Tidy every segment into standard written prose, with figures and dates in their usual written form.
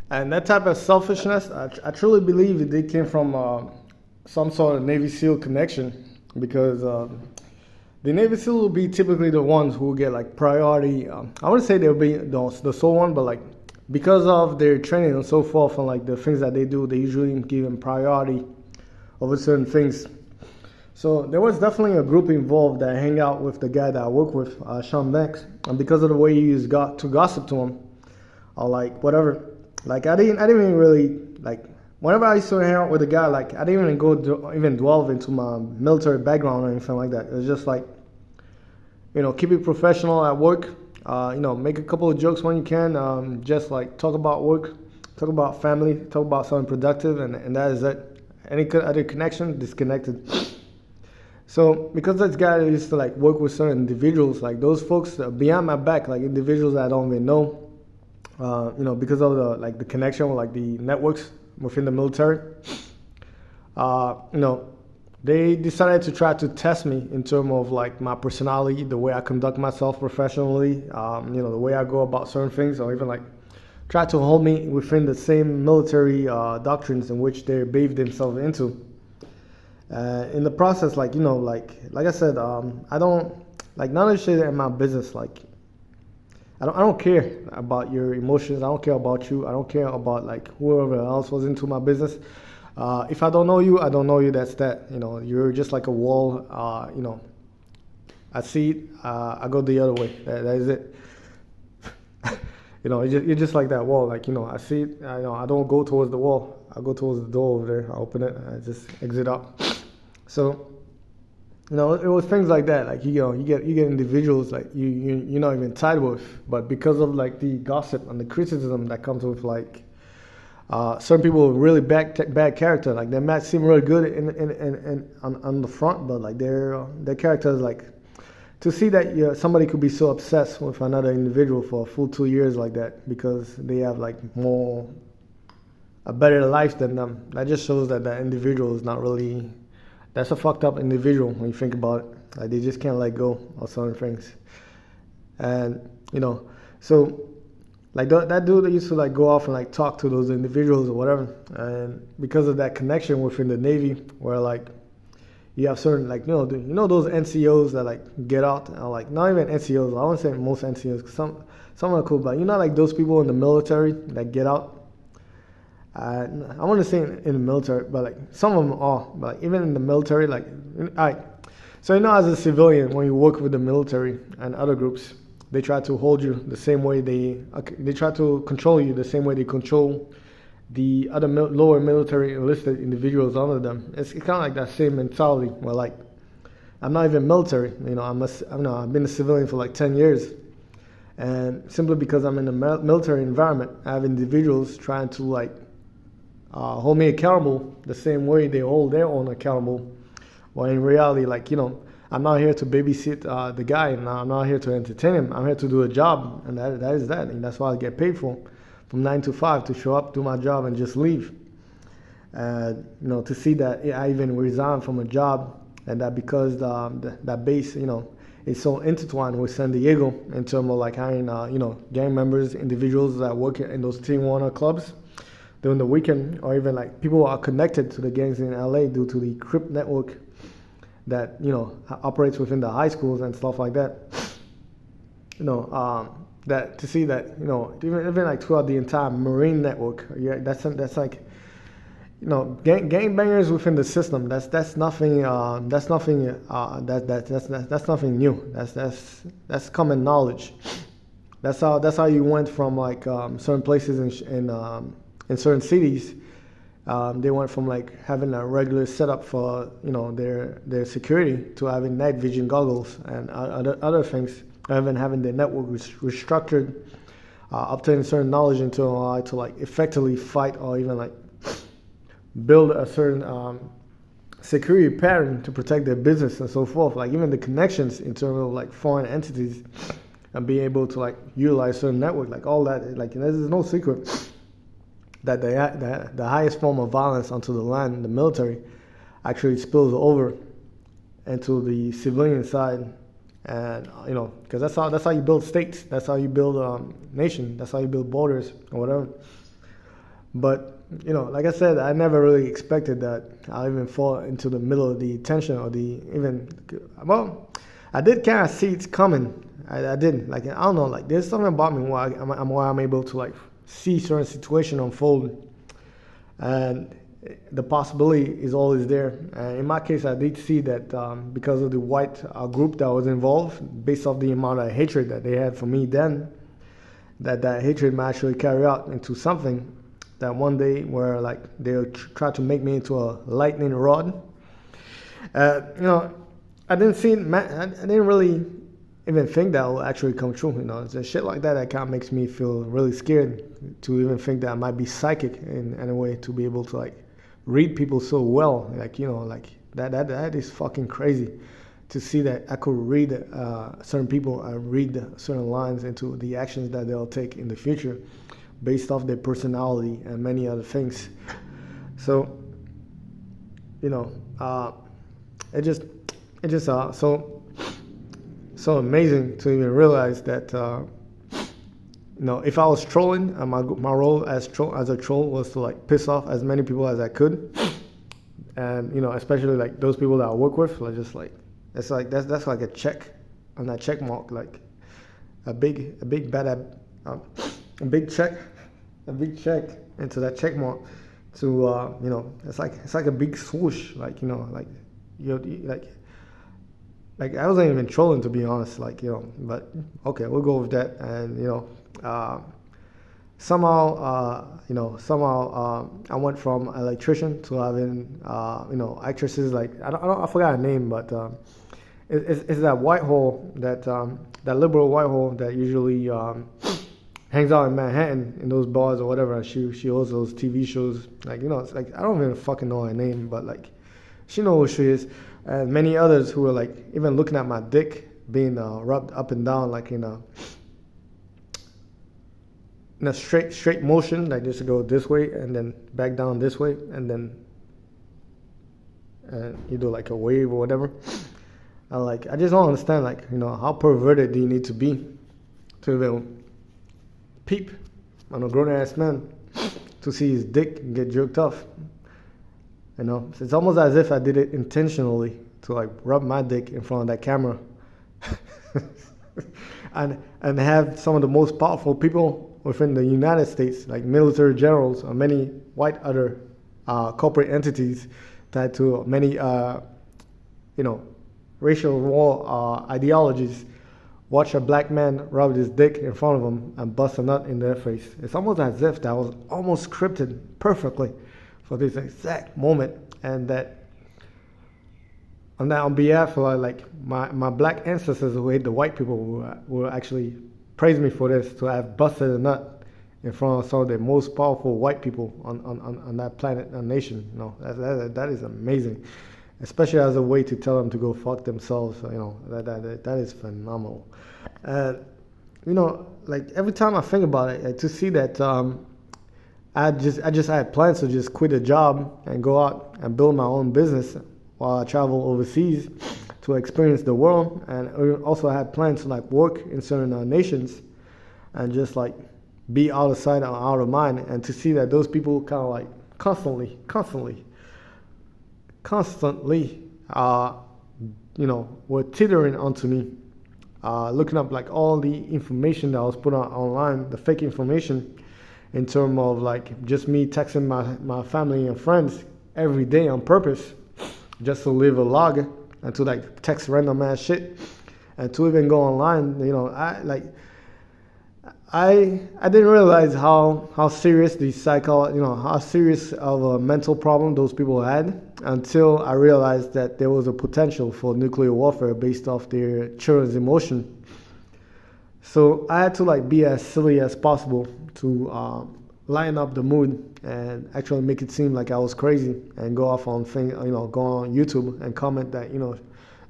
And that type of selfishness, I truly believe it came from some sort of Navy SEAL connection because the Navy SEAL will be typically the ones who will get like priority. I wouldn't say they'll be the sole one, but like because of their training and so forth and like the things that they do, they usually give them priority over certain things. So there was definitely a group involved that hang out with the guy that I work with, Sean Banks, and because of the way he used to gossip to him, or like whatever, like I didn't even really like. Whenever I used to hang out with a guy, like I didn't even even delve into my military background or anything like that. It was just like, keep it professional at work. Make a couple of jokes when you can. Just like talk about work, talk about family, talk about something productive, and that is it. Any other connection, disconnected. So because this guy used to like work with certain individuals, like those folks behind my back, like individuals that I don't even know, because of the connection with like the networks within the military, uh, you know, they decided to try to test me in terms of like my personality, the way I conduct myself professionally, the way I go about certain things, or even like try to hold me within the same military doctrines in which they bathe themselves into. In the process, like I said, I don't like none of the shit in my business. Like I don't care about your emotions. I don't care about you. I don't care about like whoever else was into my business. If I don't know you, I don't know you. That's that. You're just like a wall. I see it. I go the other way. That is it. You're just like that wall. Like I see it. I don't go towards the wall. I go towards the door over there. I open it. I just exit out. So it was things like that. Like you get individuals like you're not even tied with, but because of like the gossip and the criticism that comes with like certain people with really bad character, like they might seem really good in on the front, but like their character is like to see that somebody could be so obsessed with another individual for a full 2 years like that because they have like more a better life than them. That just shows that that individual is not really. That's a fucked up individual when you think about it. Like they just can't let go of certain things, and so like that dude that used to like go off and like talk to those individuals or whatever, and because of that connection within the Navy, where like you have certain like those NCOs that like get out, or like not even NCOs. I won't say most NCOs, 'cause some are cool, but like those people in the military that get out. I want to say in the military, but like some of them are. But like, even in the military, like, so as a civilian, when you work with the military and other groups, they try to hold you the same way they try to control you the same way they control the other lower military enlisted individuals under them. It's kind of like that same mentality where like I'm not even military. I've been a civilian for like 10 years. And simply because I'm in a military environment, I have individuals trying to like hold me accountable the same way they hold their own accountable. Well, in reality, like, I'm not here to babysit the guy, and I'm not here to entertain him. I'm here to do a job, and that is that. And that's what I get paid for, from 9 to 5, to show up, do my job, and just leave. To see that I even resigned from a job, and that because that base, is so intertwined with San Diego in terms of like having, gang members, individuals that work in those Tijuana clubs during the weekend, or even like people are connected to the gangs in LA due to the Crip network that operates within the high schools and stuff like that. That to see that even like throughout the entire Marine network, that's like gang bangers within the system. That's nothing. That's nothing. That's nothing new. That's common knowledge. That's how you went from like certain places in certain cities. They went from like having a regular setup for their security to having night vision goggles and other things, even having their network restructured, obtaining certain knowledge into to like effectively fight or even like build a certain security pattern to protect their business and so forth. Like even the connections in terms of like foreign entities and being able to like utilize certain network, like all that. Like there's no secret that the highest form of violence onto the land, the military, actually spills over into the civilian side, and because that's how you build states, that's how you build nation, that's how you build borders or whatever. But like I said, I never really expected that I'll even fall into the middle of the tension or the even. Well, I did kind of see it coming. I did. Like I don't know. Like there's something about me why I'm able to like see certain situation unfold, and the possibility is always there. And in my case, I did see that because of the white group that was involved, based off the amount of hatred that they had for me then, that hatred might actually carry out into something that one day where like they'll try to make me into a lightning rod. I didn't see it, I didn't really even think that will actually come true. It's a shit like that kind of makes me feel really scared to even think that I might be psychic in any way to be able to like read people so well. Like like that is fucking crazy to see that I could read certain people and read certain lines into the actions that they'll take in the future based off their personality and many other things. So, it just so amazing to even realize that if I was trolling, my role as a troll was to like piss off as many people as I could, and especially like those people that I work with, like just like it's like that's like a check on that check mark, like a big check into that check mark to it's like a big swoosh, like like like I wasn't even trolling, to be honest, like but okay, we'll go with that. And somehow I went from electrician to having actresses, like I forgot her name, but it's that white hole, that liberal white hole that usually hangs out in Manhattan in those bars or whatever. And she hosts those TV shows, like it's like I don't even fucking know her name, but like she knows who she is. And many others who were like even looking at my dick being rubbed up and down, like in a straight motion, like just to go this way and then back down this way, and then you do like a wave or whatever. And like I just don't understand, like how perverted do you need to be to even peep on a grown ass man to see his dick get jerked off. It's almost as if I did it intentionally to like rub my dick in front of that camera and have some of the most powerful people within the United States, like military generals or many white other corporate entities tied to many racial war ideologies, watch a black man rub his dick in front of them and bust a nut in their face. It's almost as if that was almost scripted perfectly for this exact moment, and that on behalf of like my black ancestors who hate the white people will actually praise me for this, to have busted a nut in front of some of the most powerful white people on that planet and nation. That is amazing, especially as a way to tell them to go fuck themselves. That is phenomenal. And like every time I think about it, to see that I just had plans to just quit a job and go out and build my own business while I travel overseas to experience the world. And I also had plans to like work in certain nations and just like be out of sight and out of mind. And to see that those people kind of like constantly were teetering onto me, looking up like all the information that was put out online, the fake information, in terms of like just me texting my family and friends every day on purpose just to leave a log and to like text random ass shit and to even go online. I didn't realize how serious how serious of a mental problem those people had until I realized that there was a potential for nuclear warfare based off their children's emotion. So I had to like be as silly as possible to lighten up the mood and actually make it seem like I was crazy and go off on go on YouTube and comment that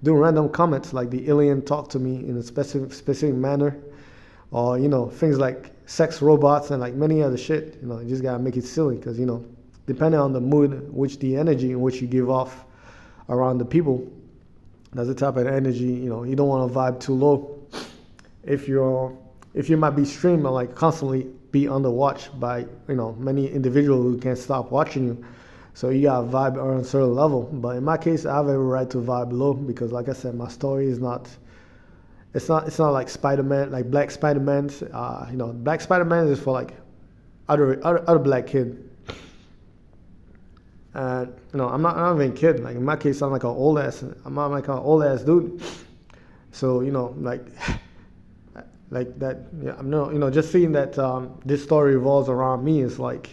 do random comments like the alien talk to me in a specific manner, or things like sex robots and like many other shit. You just gotta make it silly because depending on the mood, the energy in which you give off around the people, that's the type of energy. You don't want to vibe too low. If you might be streaming like constantly be under watch by many individuals who can't stop watching you. So you gotta vibe on a certain level. But in my case, I have every right to vibe low because, like I said, my story is not. It's not like Spider-Man, like Black Spider-Man's. Black Spider-Man is for like other black kid. And I'm not even a kid. Like in my case, I'm not like an old ass dude. So like like that. Yeah, just seeing that this story revolves around me is like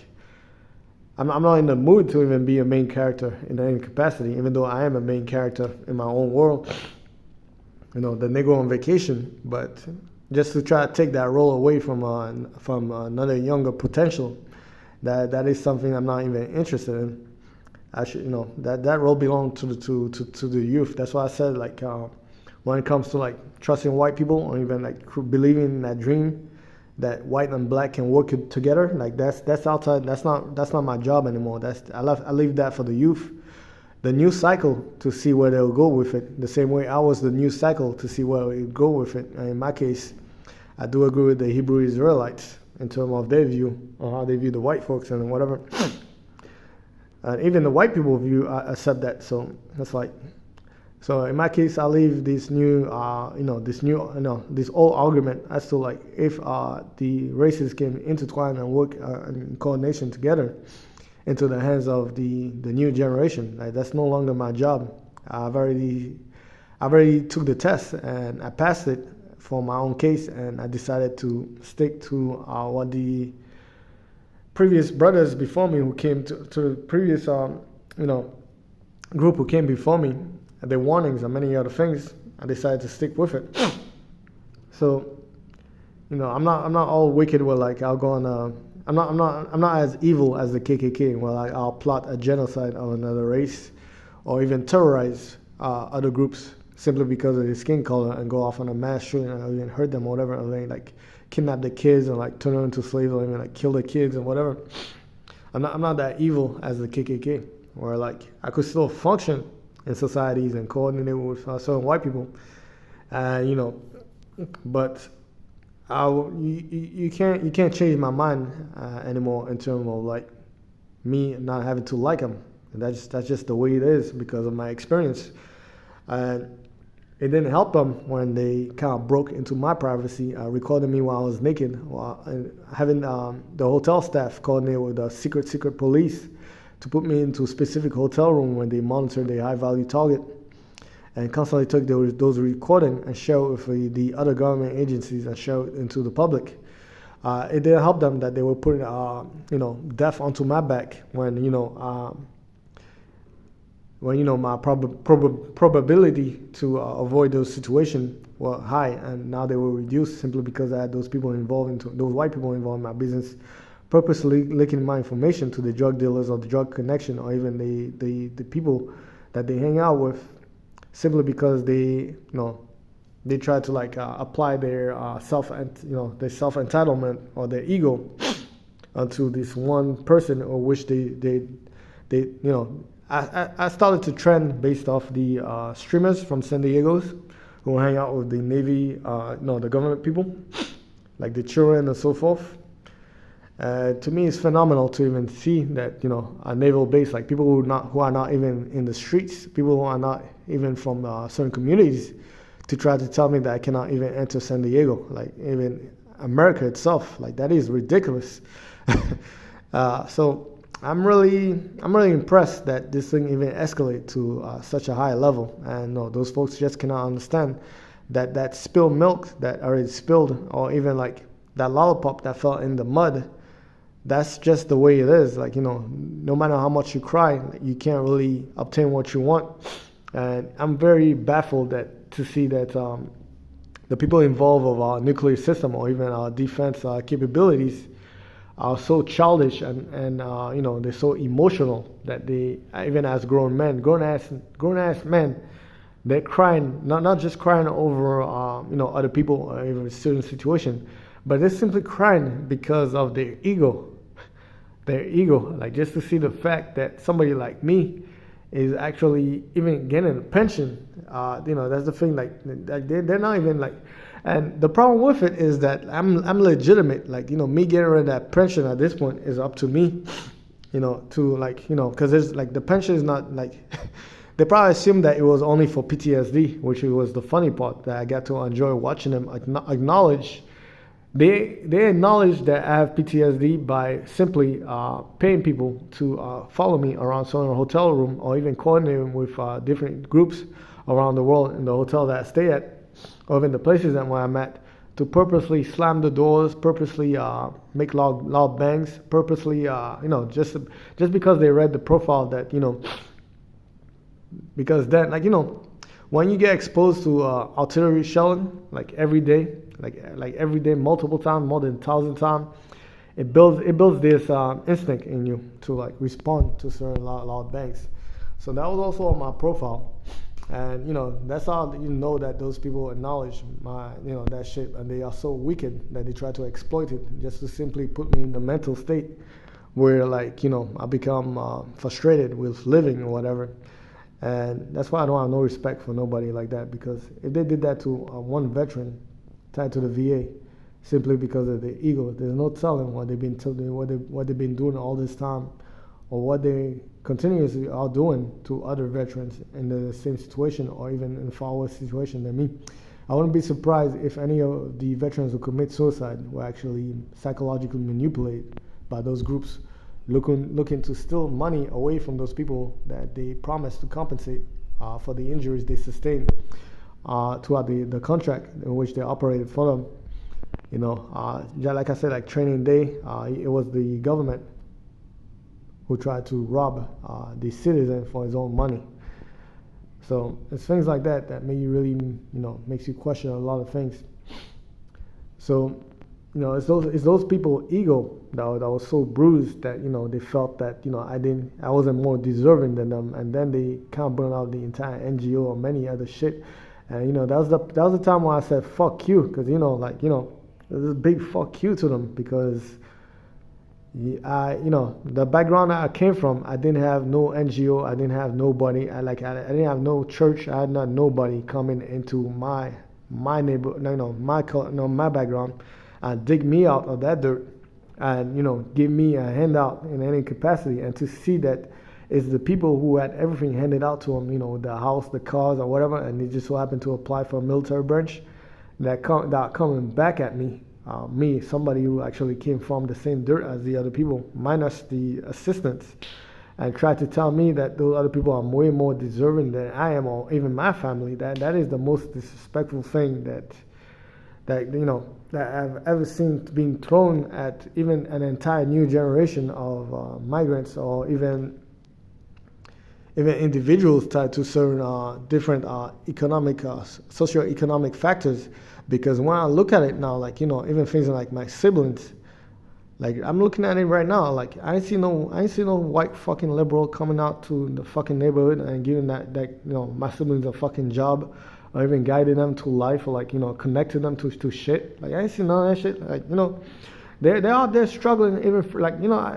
I'm not in the mood to even be a main character in any capacity, even though I am a main character in my own world. The nigga on vacation, but just to try to take that role away from another younger potential, that is something I'm not even interested in. I should, that role belongs to the youth. That's why I said like when it comes to like trusting white people or even like believing in that dream that white and black can work together, like that's outside. That's not my job anymore. I leave that for the youth. The news cycle to see where they'll go with it. The same way I was the news cycle to see where it would go with it. And in my case, I do agree with the Hebrew Israelites in terms of their view or how they view the white folks and whatever. And even the white people accept that. So that's like, so in my case, I leave this this old argument as to like if the races can intertwine and work in coordination together into the hands of the new generation. Like that's no longer my job. I've already took the test and I passed it for my own case, and I decided to stick to what the previous brothers before me who came to the previous group who came before me, their warnings and many other things. I decided to stick with it. So I'm not all wicked where like I'll go on I'm not as evil as the KKK. Well, I'll plot a genocide of another race, or even terrorize other groups simply because of their skin color and go off on a mass shooting and even hurt them or whatever, and then like kidnap the kids and like turn them into slaves or even like kill the kids and whatever. I'm not that evil as the KKK, where like I could still function in societies and coordinate with certain white people, but. You can't change my mind anymore in terms of like me not having to like them. And that's just the way it is because of my experience. And it didn't help them when they kind of broke into my privacy, recording me while I was naked, and having the hotel staff coordinate with the secret police to put me into a specific hotel room when they monitored a high value target. And constantly took those recordings and showed with the other government agencies and showed into the public. It didn't help them that they were putting, death onto my back when my probability to avoid those situations were high, and now they were reduced simply because I had those white people involved in my business, purposely leaking my information to the drug dealers or the drug connection or even the people that they hang out with. Simply because they try to like apply their self entitlement or their ego onto this one person, or which I started to trend based off the streamers from San Diego's who hang out with the Navy, the government people, like the children and so forth. To me, it's phenomenal to even see that a naval base, like people who are not even in the streets, people who are not even from certain communities, to try to tell me that I cannot even enter San Diego, like even America itself, like that is ridiculous. So I'm really impressed that this thing even escalated to such a high level, and no, those folks just cannot understand that spilled milk that already spilled, or even like that lollipop that fell in the mud. That's just the way it is. Like, no matter how much you cry, you can't really obtain what you want. And I'm very baffled to see that the people involved of our nuclear system or even our defense capabilities are so childish and they're so emotional that they, even as grown ass men, they're crying, not just crying over other people or even a certain situation, but they're simply crying because of their ego. Like just to see the fact that somebody like me is actually even getting a pension. That's the thing. Like they're not even like, And the problem with it is that I'm legitimate. Like, me getting rid of that pension at this point is up to me. To like, because there's like the pension is not like. They probably assumed that it was only for PTSD, which was the funny part that I got to enjoy watching them acknowledge. They acknowledge that I have PTSD by simply paying people to follow me around some hotel room, or even coordinating with different groups around the world in the hotel that I stay at, or even the places that where I'm at, to purposely slam the doors, purposely make loud bangs, purposely just because they read the profile that because then when you get exposed to artillery shelling like every day, like every day, multiple times, more than 1,000 times, it builds this instinct in you to like respond to certain loud bangs. So that was also on my profile, and that's how you know that those people acknowledge my that shit, and they are so wicked that they try to exploit it just to simply put me in the mental state where like I become frustrated with living or whatever. And that's why I don't have no respect for nobody like that, because if they did that to one veteran tied to the VA simply because of their ego, there's no telling what they've been doing all this time, or what they continuously are doing to other veterans in the same situation, or even in far worse situation than me. I wouldn't be surprised if any of the veterans who commit suicide were actually psychologically manipulated by those groups, looking to steal money away from those people that they promised to compensate for the injuries they sustained throughout the contract in which they operated for them. Like I said, like Training Day, it was the government who tried to rob the citizen for his own money. So it's things like that that make you really, makes you question a lot of things. So it's those people ego that was so bruised that they felt that I wasn't more deserving than them, and then they kind of burned out the entire NGO or many other shit. And that was the time when I said fuck you, because there's a big fuck you to them, because the background that I came from, I didn't have no NGO, I didn't have nobody, I didn't have no church, I had not nobody coming into my neighborhood, my background, and dig me out of that dirt, and give me a handout in any capacity, and to see that it's the people who had everything handed out to them, the house, the cars, or whatever, and they just so happened to apply for a military branch, that coming back at me, somebody who actually came from the same dirt as the other people, minus the assistants, and tried to tell me that those other people are way more deserving than I am, or even my family. That is the most disrespectful thing that I've ever seen being thrown at even an entire new generation of migrants, or even individuals tied to certain different socio-economic factors. Because when I look at it now, even things like my siblings, I'm looking at it right now, I ain't see no white fucking liberal coming out to the fucking neighborhood and giving that my siblings a fucking job, or even guiding them to life, or connecting them to shit. I ain't see none of that shit. They're out there struggling, even for,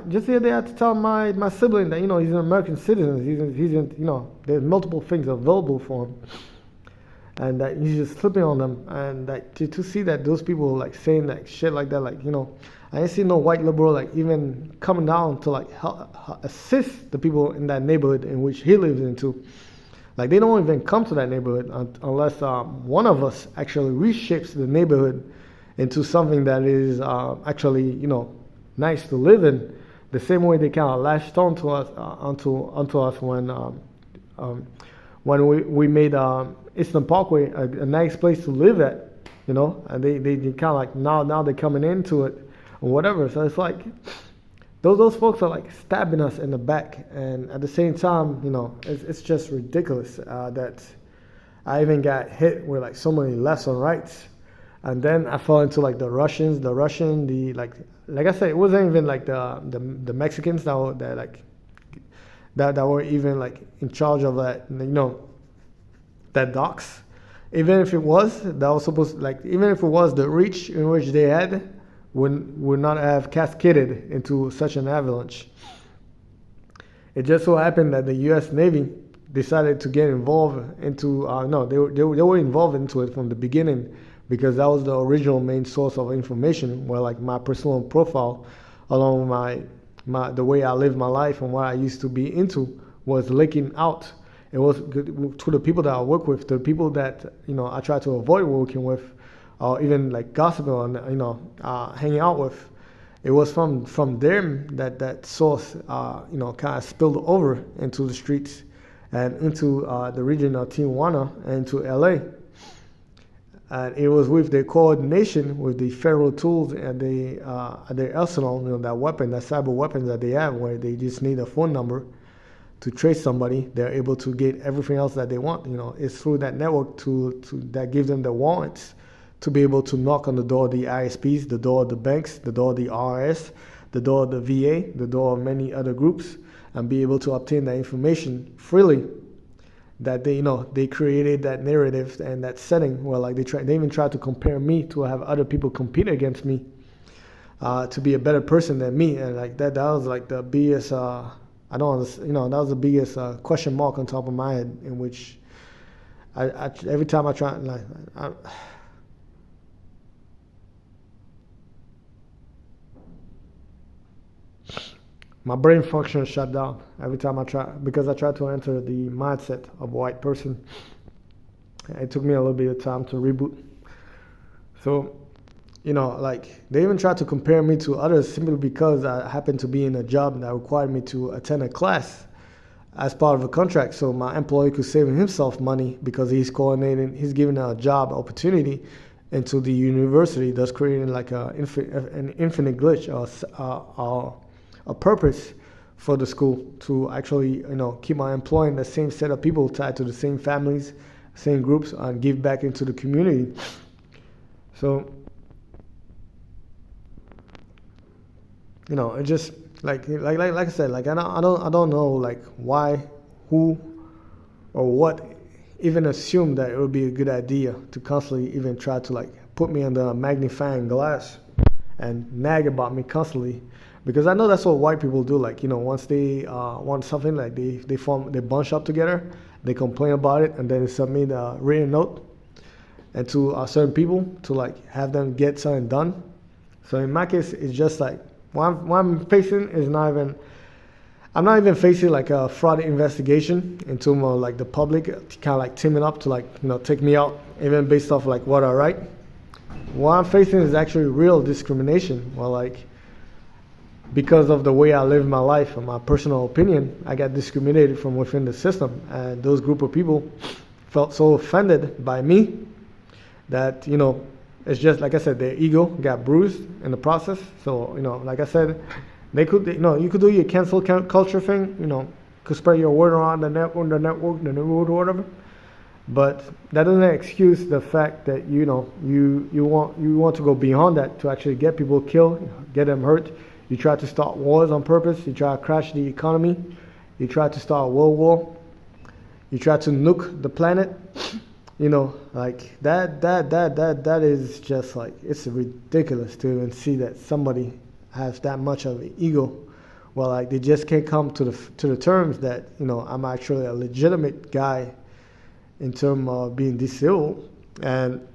just the other day I had to tell my sibling that he's an American citizen. He's in, there's multiple things available for him, and that he's just slipping on them, and that to see that those people saying shit like that, I ain't see no white liberal even coming down to help assist the people in that neighborhood in which he lives into. They don't even come to that neighborhood unless one of us actually reshapes the neighborhood into something that is actually nice to live in, the same way they kind of latched onto us onto us when we made Eastern Parkway a nice place to live at, and they kind of now they're coming into it or whatever. So it's those folks are stabbing us in the back, and at the same time, it's just ridiculous that I even got hit with so many lefts and rights. And then I fell into the Russian, like I said, it wasn't even the Mexicans that were even in charge of that docks. Even if it was, that was supposed even if it was, the reach in which they had would not have cascaded into such an avalanche. It just so happened that the U.S. Navy decided to get involved into they were involved into it from the beginning, because that was the original main source of information, where like my personal profile, along with the way I live my life and what I used to be into, was leaking out. It was to the people that I work with, to the people that I try to avoid working with, or even like gossiping and hanging out with. It was from them that source kind of spilled over into the streets and into the region of Tijuana and to LA. And it was with their coordination with the federal tools and their arsenal, that weapon, that cyber weapons that they have, where they just need a phone number to trace somebody. They're able to get everything else that they want. It's through that network that gives them the warrants to be able to knock on the door of the ISPs, the door of the banks, the door of the RS, the door of the VA, the door of many other groups, and be able to obtain that information freely. That they created that narrative and that setting where like they even tried to compare me to have other people compete against me, to be a better person than me, and like that was like the biggest I don't understand, that was the biggest question mark on top of my head, in which I every time I try my brain function shut down every time I try, because I try to enter the mindset of a white person. It took me a little bit of time to reboot. So, like they even tried to compare me to others simply because I happened to be in a job that required me to attend a class as part of a contract. So my employee could save himself money because he's giving a job opportunity into the university, thus creating like an infinite glitch or a purpose for the school to actually keep my employee in the same set of people tied to the same families, same groups, and give back into the community. So it just like I said, like I don't know like why, who, or what even assumed that it would be a good idea to constantly even try to like put me under a magnifying glass and nag about me constantly. Because I know that's what white people do. Like, once they want something, like they bunch up together, they complain about it, and then they submit a written note and to certain people to like have them get something done. So in my case, it's just like what I'm facing is I'm not even facing like a fraud investigation into more like the public kind of like teaming up to like take me out, even based off like what I write. What I'm facing is actually real discrimination. Well, like, because of the way I live my life and my personal opinion, I got discriminated from within the system. And those group of people felt so offended by me that, it's just, like I said, their ego got bruised in the process. So, like I said, they could, you could do your cancel culture thing, could spread your word around the network, or whatever. But that doesn't excuse the fact that, you want to go beyond that to actually get people killed, get them hurt. You try to start wars on purpose. You try to crash the economy. You try to start a world war. You try to nuke the planet. Like that is just like, it's ridiculous to even see that somebody has that much of an ego. Well, like they just can't come to the terms that I'm actually a legitimate guy in terms of being disabled, and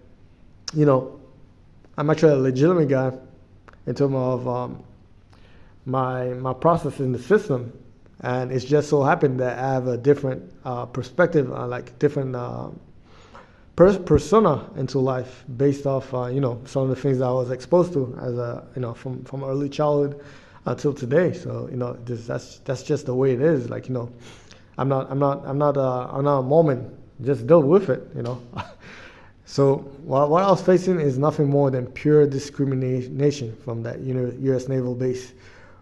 I'm actually a legitimate guy in terms of my process in the system, and it's just so happened that I have a different perspective, like different persona into life based off some of the things that I was exposed to as a from early childhood until today. So that's just the way it is. Like I'm not a moment. Just deal with it. So what I was facing is nothing more than pure discrimination from that U.S. Naval base.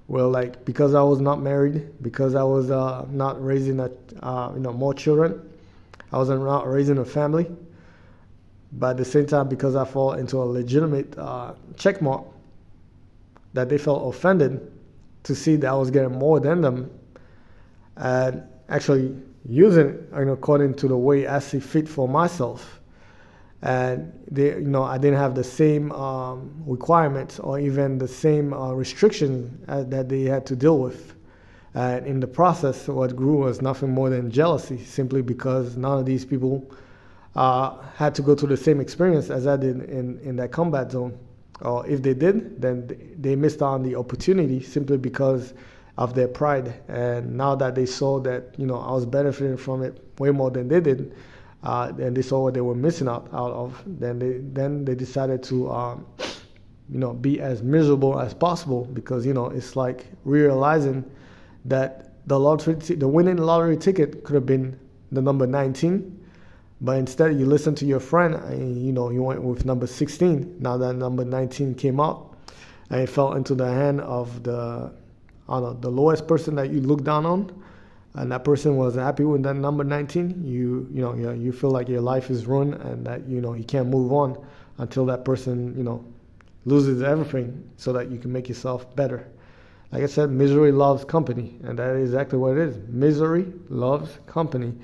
Well, like, because I was not married, because I was not raising more children, I was not raising a family. But at the same time, because I fall into a legitimate check mark, that they felt offended to see that I was getting more than them, and actually using it according to the way I see fit for myself. And they, I didn't have the same requirements or even the same restriction that they had to deal with. And in the process, what grew was nothing more than jealousy, simply because none of these people had to go through the same experience as I did in that combat zone. Or if they did, then they missed on the opportunity simply because of their pride. And now that they saw that, I was benefiting from it way more than they did, and they saw what they were missing out of, then they decided to, be as miserable as possible, because, it's like realizing that the winning lottery ticket could have been the number 19, but instead you listened to your friend and, you went with number 16. Now that number 19 came out and it fell into the hand of the lowest person that you looked down on, and that person was happy with that number 19, you feel like your life is ruined and that, you can't move on until that person, loses everything so that you can make yourself better. Like I said, misery loves company, and that is exactly what it is. Misery loves company.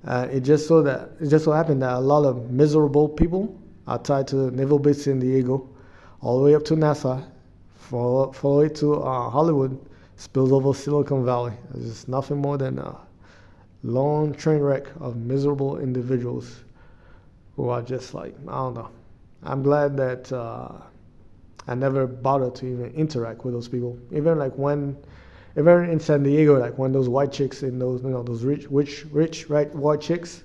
It just so happened that a lot of miserable people are tied to Naval Base San Diego, all the way up to NASA, all the way to Hollywood, spills over Silicon Valley. It's just nothing more than a long train wreck of miserable individuals who are just like, I don't know. I'm glad that I never bothered to even interact with those people. Even in San Diego, like when those white chicks in those rich white chicks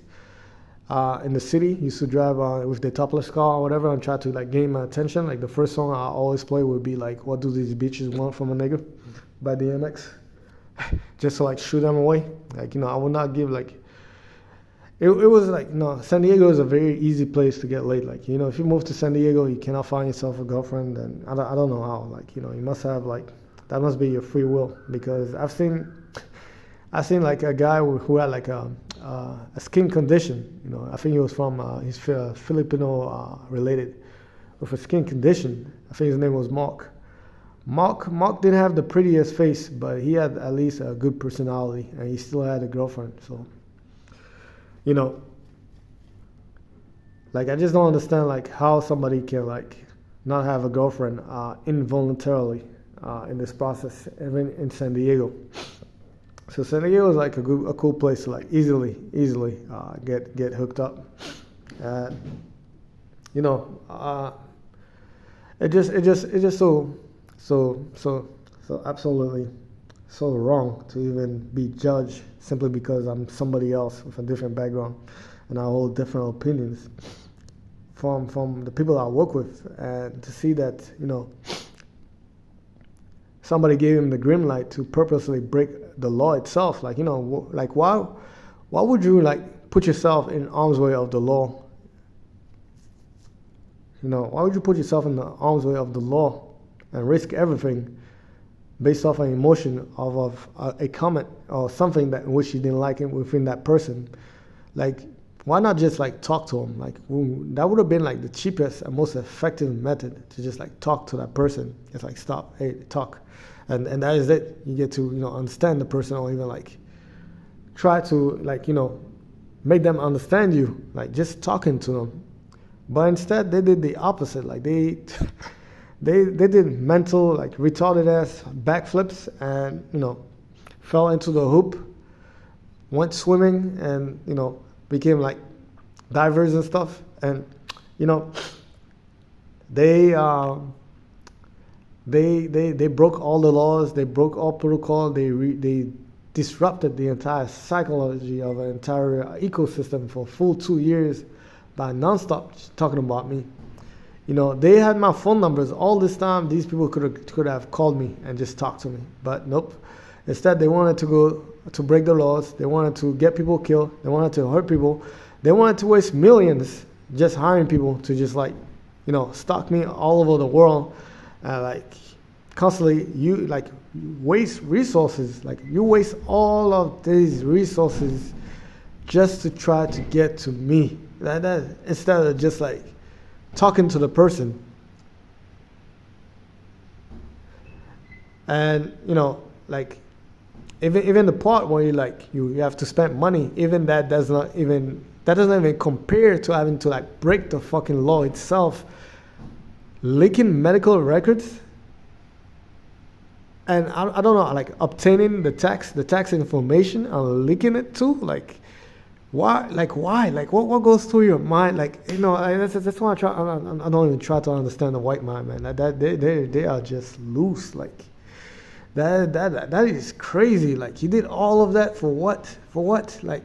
in the city used to drive with their topless car or whatever and try to like gain my attention. Like the first song I always play would be like, "What Do These Bitches Want From a Nigga" by DMX, just to like shoot them away. Like, I would not give like. It was like, San Diego is a very easy place to get laid. Like, if you move to San Diego, you cannot find yourself a girlfriend, then I don't know how. Like, you must have like, that must be your free will, because I've seen like a guy who had like a skin condition. I think he was from he's Filipino related, with a skin condition. I think his name was Mark. Mark didn't have the prettiest face, but he had at least a good personality, and he still had a girlfriend. So, like, I just don't understand like how somebody can like not have a girlfriend involuntarily in this process, even in San Diego. So San Diego is like a cool place to like easily get hooked up. It just so absolutely so wrong to even be judged simply because I'm somebody else with a different background and I hold different opinions from the people I work with, and to see that somebody gave him the green light to purposely break the law itself. Like, like why would you like put yourself in harm's way of the law? Why would you put yourself in the harm's way of the law and risk everything based off an emotion of a comment or something that in which you didn't like within that person? Like, why not just like talk to him? Like, that would have been like the cheapest and most effective method, to just like talk to that person. It's like, stop, hey, talk. And that is it. You get to, understand the person, or even like try to like, make them understand you, like just talking to them. But instead they did the opposite. Like they did mental, like retarded ass backflips and, fell into the hoop, went swimming and, became like divers and stuff. And, they broke all the laws, they broke all protocol, they disrupted the entire psychology of an entire ecosystem for a full 2 years by nonstop talking about me. They had my phone numbers all this time. These people could have called me and just talked to me, but nope. Instead, they wanted to break the laws. They wanted to get people killed. They wanted to hurt people. They wanted to waste millions just hiring people to just like, stalk me all over the world. Like constantly, you like waste resources. Like you waste all of these resources just to try to get to me. That instead of just like talking to the person. And like even the part where you have to spend money, even that doesn't even compare to having to like break the fucking law itself. Leaking medical records, and I don't know, like obtaining the tax information and leaking it too. Like, Why? Like why? Like what goes through your mind? Like that's why I don't even try to understand the white mind, man. That they are just loose. Like that is crazy. Like he did all of that for what? For what? Like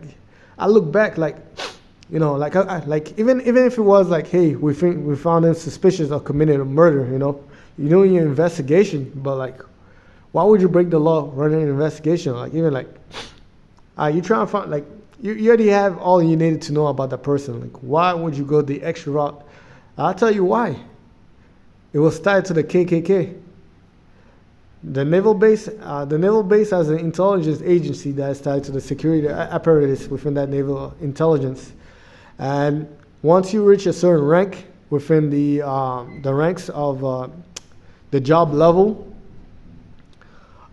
I look back, like like like even if it was like, hey, we found him suspicious of committing a murder. You do your investigation, but like, why would you break the law running an investigation? Like even like, you try to find like you already have all you needed to know about that person. Like why would you go the extra route? I'll tell you why. It was tied to the KKK. The naval base has an intelligence agency that is tied to the security apparatus within that naval intelligence. And once you reach a certain rank within the ranks of the job level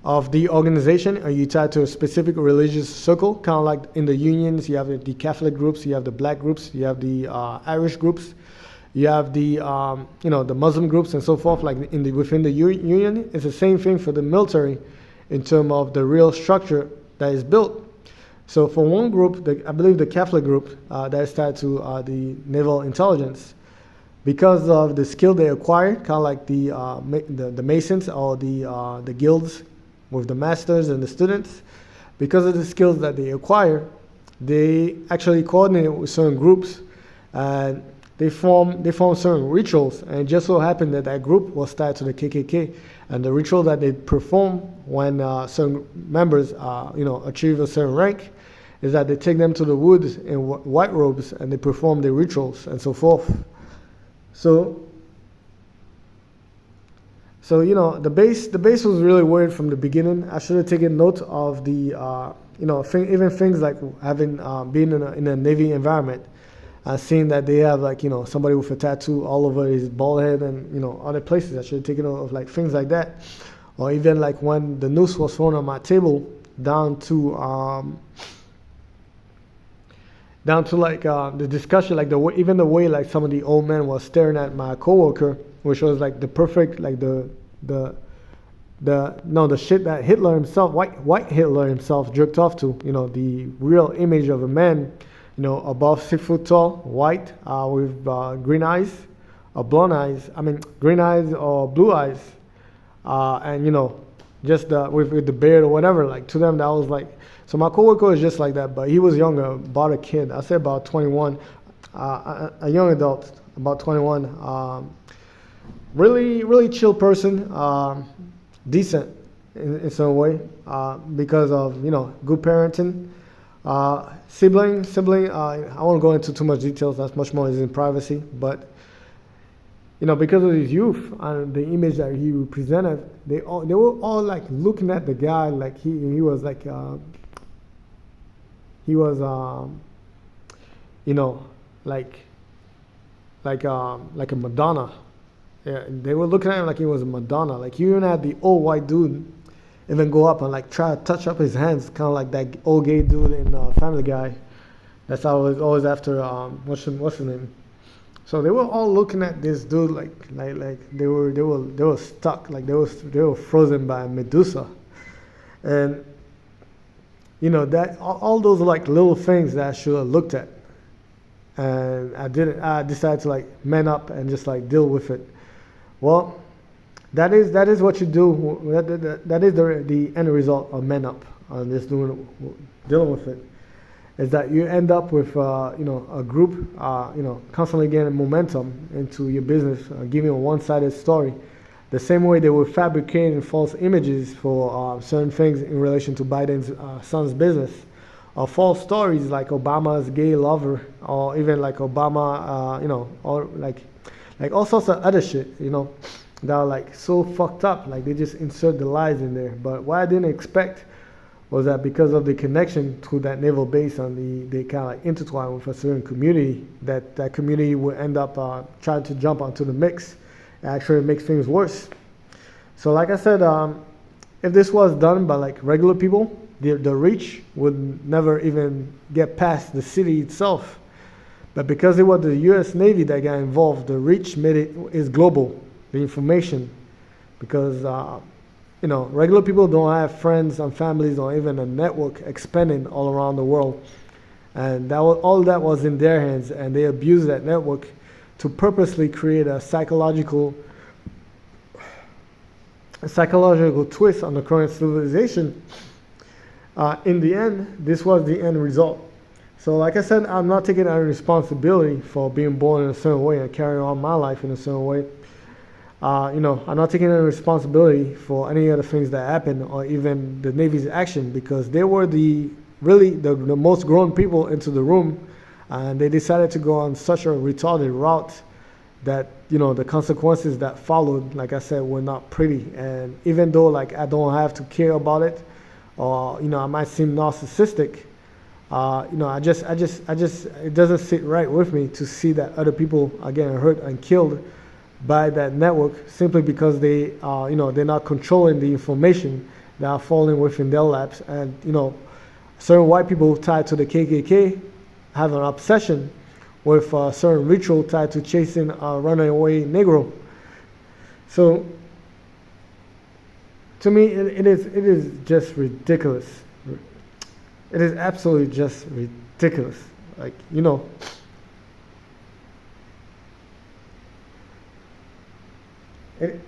of the organization, are you tied to a specific religious circle? Kind of like in the unions, you have the Catholic groups, you have the black groups, you have the Irish groups, you have the the Muslim groups and so forth. Like within the union, it's the same thing for the military, in terms of the real structure that is built. So for one group, I believe the Catholic group, that is tied to the naval intelligence, because of the skill they acquire, kind of like the Masons or the guilds with the masters and the students. Because of the skills that they acquire, they actually coordinate with certain groups, and they form certain rituals. And it just so happened that that group was tied to the KKK, and the ritual that they perform when certain members achieve a certain rank is that they take them to the woods in white robes and they perform their rituals and so forth. So the base was really weird from the beginning. I should have taken note of the even things like having been in a Navy environment, seeing that they have like somebody with a tattoo all over his bald head and other places. I should have taken note of like things like that, or even like when the noose was thrown on my table down to like the discussion, like even the way like some of the old men was staring at my coworker, which was like the perfect, like the shit that Hitler himself, white Hitler himself, jerked off to. The real image of a man, above 6 foot tall, white, with green eyes, or blonde eyes. I mean, green eyes or blue eyes, and just with the beard or whatever. Like to them, that was like. So my coworker was just like that, but he was younger, about a kid. I say about 21, a young adult, about 21. Really, really chill person, decent in some way, because of good parenting. Sibling. I won't go into too much details. That's much more is in privacy, but because of his youth and the image that he represented, they were all like looking at the guy like he was like. He was, like a Madonna. Yeah, they were looking at him like he was a Madonna. Like you even had the old white dude even go up and like try to touch up his hands, kind of like that old gay dude in Family Guy. That's how I was always after what's his name. So they were all looking at this dude like they were stuck, like they were frozen by Medusa, and. That all those are like little things that I should have looked at, and I didn't. I decided to like man up and just like deal with it. Well, that is what you do. That is the end result of man up on just dealing with it. Is that you end up with a group constantly getting momentum into your business, giving a one-sided story. The same way they were fabricating false images for certain things in relation to Biden's son's business, or false stories like Obama's gay lover, or even like Obama, or like all sorts of other shit, that are like so fucked up. Like they just insert the lies in there. But what I didn't expect was that because of the connection to that naval base and they kind of like intertwine with a certain community, that community would end up trying to jump onto the mix. Actually makes things worse. So like I said, if this was done by like regular people, the reach would never even get past the city itself. But because it was the U.S. Navy that got involved, the reach is global, the information. Because regular people don't have friends and families or even a network expanding all around the world. and all that was in their hands, and they abused that network to purposely create a psychological twist on the current civilization. In the end, this was the end result. So, like I said, I'm not taking any responsibility for being born in a certain way and carrying on my life in a certain way. I'm not taking any responsibility for any of the things that happened or even the Navy's action, because they were the most grown people into the room, and they decided to go on such a retarded route that the consequences that followed, like I said, were not pretty. And even though like I don't have to care about it, or I might seem narcissistic, I just it doesn't sit right with me to see that other people are getting hurt and killed by that network simply because they're not controlling the information that are falling within their laps. And certain white people tied to the KKK have an obsession with a certain ritual tied to chasing a runaway Negro. So to me, it is just ridiculous. It is absolutely just ridiculous. Like, it,